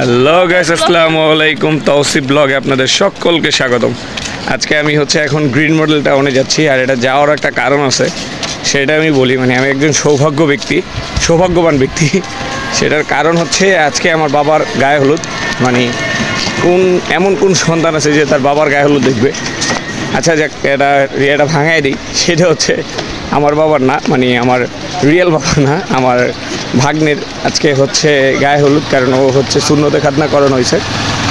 Hello guys, আসসালামু আলাইকুম। তৌসিফ ব্লগে আপনাদের সকলকে স্বাগতম। আজকে আমি এখন গ্রিন মডেল টাউনে যাচ্ছি, আর এটা যাওয়ার একটা কারণ আছে, সেটা আমি বলি। আমি একজন সৌভাগ্যবান ব্যক্তি। সেটার কারণ হচ্ছে আজকে আমার বাবার গায়ে হলুদ। এমন কোন সন্তান আছে যে তার বাবার গায়ে হলুদ দেখবে? আচ্ছা যাক, এটা ভাঙাই দিই। সেটা হচ্ছে আমার বাবার না, আমার রিয়েল বাবা না, আমার ভাগ্নের আজকে গায়ে হলুদ। কারণ ও সুন্নতে খাতনা করানো হয়েছে,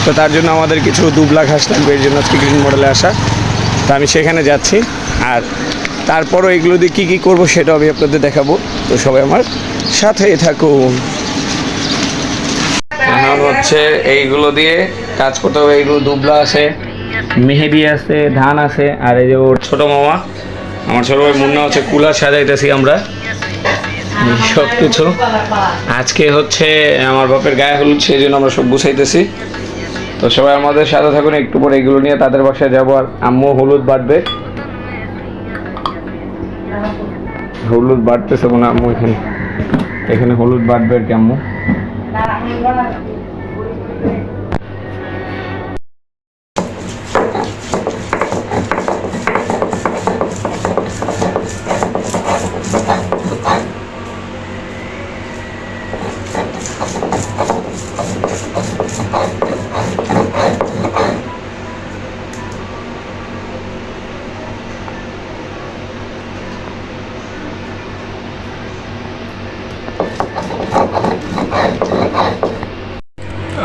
তো তার জন্য আমাদের কিছু দুবলা ঘাস লাগবে, এর জন্য আজকে গ্রিন মডেলে আসা। তো আমি সেখানে যাচ্ছি, আর তারপরও এগুলো দিয়ে কী কী করবো সেটাও আমি আপনাদের দেখাবো। তো সবাই আমার সাথেই থাকুন। এখন এইগুলো দিয়ে কাজ করতে হবে। এইগুলো দুবলা আছে, মেহেদি আছে, ধান আছে, আর এই যে ওর ছোটো মামা, আমার ছোটো ভাই মুন্না কুলার সাজাইতেছি আমরা সব কিছু। আজকে আমার বাপের গায়ে হলুদ, সেই জন্য আমরা সব গুছাইতেছি। তো সবাই আমাদের সাথে থাকুন। একটু পরে এগুলো নিয়ে তাদের বাসায় যাবো, আর আম্মু হলুদ বাটবে। হলুদ বাটতেছে মনে আম্মু, এখানে হলুদ বাটবে আর কি আম্মু।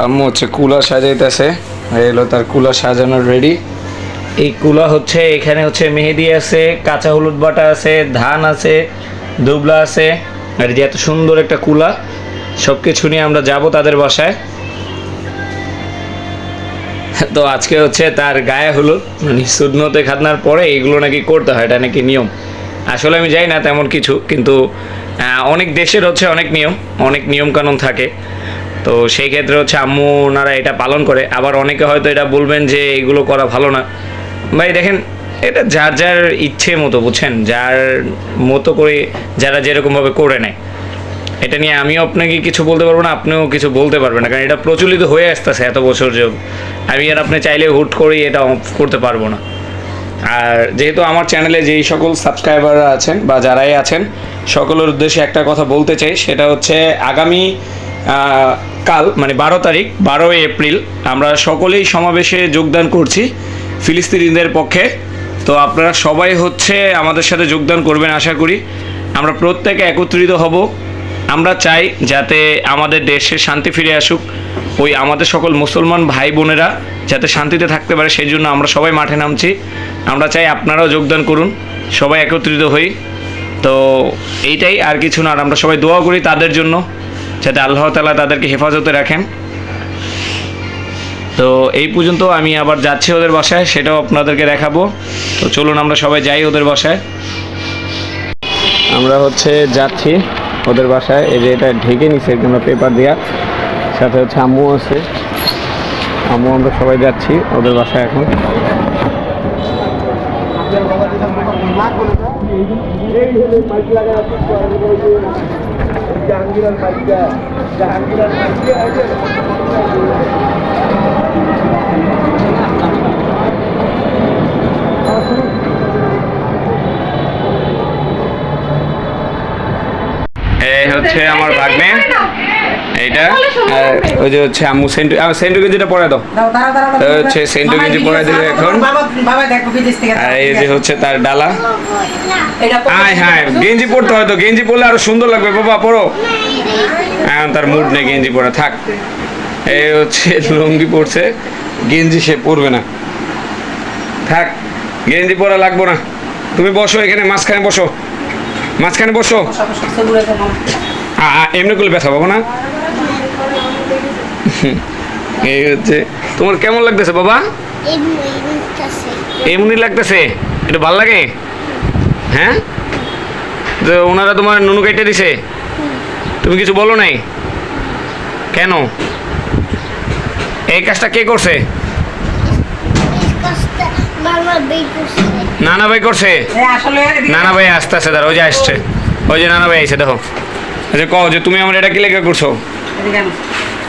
আম্মু কুলা সাজাইতেছে, এলো তার কুলা সাজানোর রেডি। এই কুলা এখানে মেহেদি আছে, কাঁচা হলুদ বাটা আছে, ধান আছে, দুবলা আছে, আর যে এত সুন্দর একটা কুলা। সব কিছু নিয়ে আমরা যাব তাদের বাসায়। তো আজকে তার গায়ে হলুদ, সুন্নতে খাতনার পরে এগুলো নাকি করতে হয়, এটা নাকি নিয়ম। আসলে আমি জানি না তেমন কিছু, কিন্তু অনেক দেশের অনেক নিয়ম কানুন থাকে। তো সেই ক্ষেত্রে আম্মু ওনারা এটা পালন করে। আবার অনেকে হয়তো এটা বলবেন যে এগুলো করা ভালো না। ভাই দেখেন, এটা যার যার ইচ্ছে মতো, বুঝছেন, যার মতো করে যারা যেরকমভাবে করে নেয়। এটা নিয়ে আমিও আপনাকে কিছু বলতে পারবো না, আপনিও কিছু বলতে পারবেন না, কারণ এটা প্রচলিত হয়ে আসতেছে এত বছর যোগ। আমি আর আপনি চাইলে হুট করেই এটা অফ করতে পারবো না। আর যেহেতু আমার চ্যানেলে যেই সকল সাবস্ক্রাইবাররা আছেন বা যারাই আছেন, সকলের উদ্দেশ্যে একটা কথা বলতে চাই। সেটা আগামী কাল 12 তারিখ 12 এপ্রিল আমরা সকলেই সমাবেশে যোগদান করছি ফিলিস্তিনিদের পক্ষে। তো আপনারা সবাই আমাদের সাথে যোগদান করবেন আশা করি। আমরা প্রত্যেকে একত্রিত হব। আমরা চাই যাতে আমাদের দেশে শান্তি ফিরে আসুক, আমাদের সকল মুসলমান ভাই বোনেরা যাতে শান্তিতে থাকতে পারে, সেই জন্য আমরা সবাই মাঠে নামছি। আমরা চাই আপনারাও যোগদান করুন, সবাই একত্রিত হই। তো এইটাই, আর কিছু না। আর আমরা সবাই দোয়া করি তাদের জন্য, যাতে আল্লাহ তাআলা তাদেরকে হেফাজতে রাখেন। তো এই পর্যন্ত। আমি আবার যাচ্ছি ওদের বাসায়, সেটাও আপনাদেরকে দেখাবো। তো চলুন আমরা সবাই যাই ওদের বাসায়। আমরা যাচ্ছি ওদের বাসায়। এই যে এটা ঢেকে নিচ্ছে একদম পেপার দিয়া, সাথে আম্মু আছে। আমরা সবাই যাচ্ছি ওদের বাসায় এখন। এই আমার ভাগ্নে, এইটা ওই যে আম্মু সেন্টু গেঞ্জিটা পরে দাও। সেন্টু গেঞ্জি পরে দিলে এখন। আর এই যে তার ডালা। হ্যাঁ, গেঞ্জি পরতে হয়তো, গেঞ্জি পরলে আরো সুন্দর লাগবে। বাবা পরো। এখন তার মুড নেই গেঞ্জি পরে, থাক। এই লুঙ্গি পরছে, গেঞ্জি সে পরবে না, থাক। গেঞ্জি পরা লাগবো না। তুমি বসো এখানে, মাঝখানে বসো, মাঝখানে বসো। এমনি করলে ব্যথা পাবো না। এই তোমার কেমন লাগতেছে বাবা? এমনি লাগতেছে, এটা ভাল লাগে? হ্যাঁ, তো ওনারা তোমার নুনু কেটে দিছে, তুমি কিছু বলো নাই কেন? এই কাজটা কে করছে? নানা ভাই করছে। নানা ভাই আসতে আছে, ওই যে আসছে, ওই যে নানা ভাই আইছে, দেখো। আচ্ছা কও যে তুমি আমার এটা কি লেখা করছো?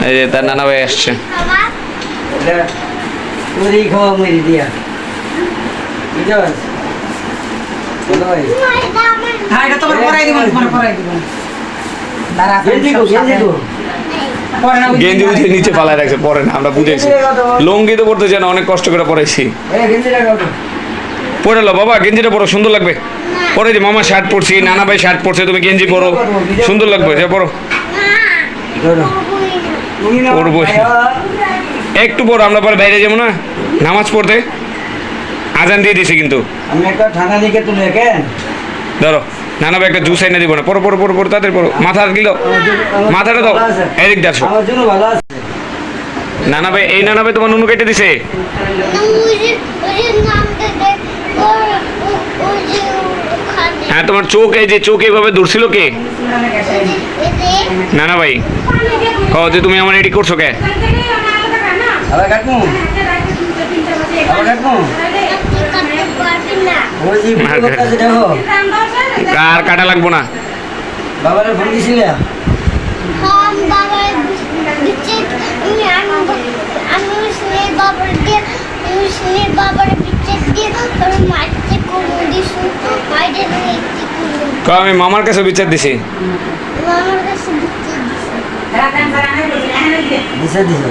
এই যে তার নানা ভাই আসছে। ওরই খাওয়া মেরে দিয়া বুঝছস বলো ভাই হ্যাঁ এটা তোমার পরাই দিব পরাই দিব দাঁড়া গেঞ্জি গো পরে না গেঞ্জি উঠে নিচে পালায় রাখছে, পরে না আমরা বুঝেছি। লুঙ্গি তো পড়তে চায় না, অনেক কষ্ট করে পরাইছি। এই গেঞ্জিটা কাটো পরে লো বাবা, গেঞ্জিটা পরো, সুন্দর লাগবে। পরে যে মামা শার্ট পরছি, নানা ভাই শার্ট পরছে, তুমি গেঞ্জি পরো, সুন্দর লাগবে। যে পরো, পরবো। একটু পরো, আমরা পরে বাইরে যাবো না নামাজ পড়তে, আজান দিয়ে দিছে কিন্তু। আমি একটা ঠান্ডা দিকে তুলে কেন ধরো নানা ভাই একটা জুস এনে দিব না, পরো পরো পরো পরো, তাদের পরো। মাথা দিল, মাথাটা দাও, এদিক দেখো। আমার জন্য ভালো আছে নানা ভাই, এই নানা ভাই তোমার নুনু কেটে দিছে। হ্যাঁ, তোমার চোখ, এই যে চোখ এইভাবে দূরছিল কে? নানা ভাই কও যে তুমি আমার এডি করছো কে? আবার কাটমু আবার কাটমু ওই যে পুরো কাছে দেখো আর কাটা লাগবো না। বাবারে ফোন দিছিলে কও আমি মামার কাছে বিচার দিছি। দিছে দিছে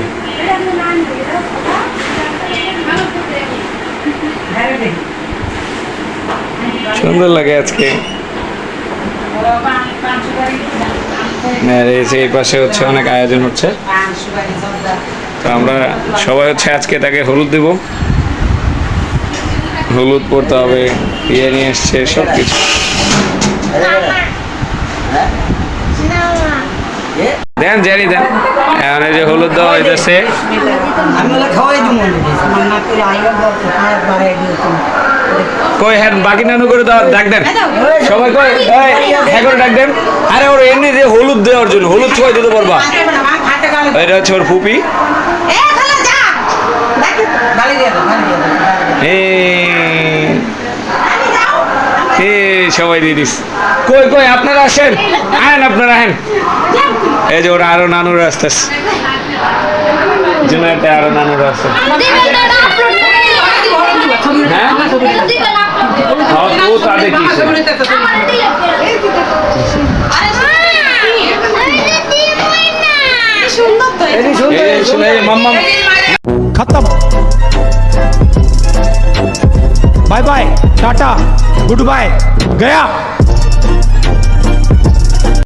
সুন্দর লাগে আজকে। আর এই যে এই পাশে হচ্ছে অনেক আয়োজন হচ্ছে, তো আমরা সবাই হচ্ছে আজকে তাকে হলুদ দেব, হলুদ পড়তে হবে, ইয়ে নিয়ে এসছে সব কিছু। দেন জানি দেন, এখন এই যে হলুদ দেওয়া হইতেছে। আমি ওলা খাওয়াই দিব মান্না করে আইও বলতে হ্যাঁ বাড়াই দিও তুমি কই হ্যাঁ বাকি নানু করে দাও, ডাক দেন সবাই, কই হ্যাঁ করে ডাক দেন। আরে ওর এমনি যে হলুদ দেওয়ার জন্য, হলুদ ছোঁয়া দিতে পারবা। এটা হচ্ছে ওর ফুপি। এ খালা যা দেখি বালি দিয়ে দাও সবাই দিয়ে দিস। কই কই আপনারা আসেন, আহেন আপনারা আহেন। এই যে ওরা আরো নানুরা আসতেছে, জুনাইতে আরো নানুরা আসছে। হ্যাঁ ও তাদের কি মাম্মা खत्म bye bye tata goodbye गया।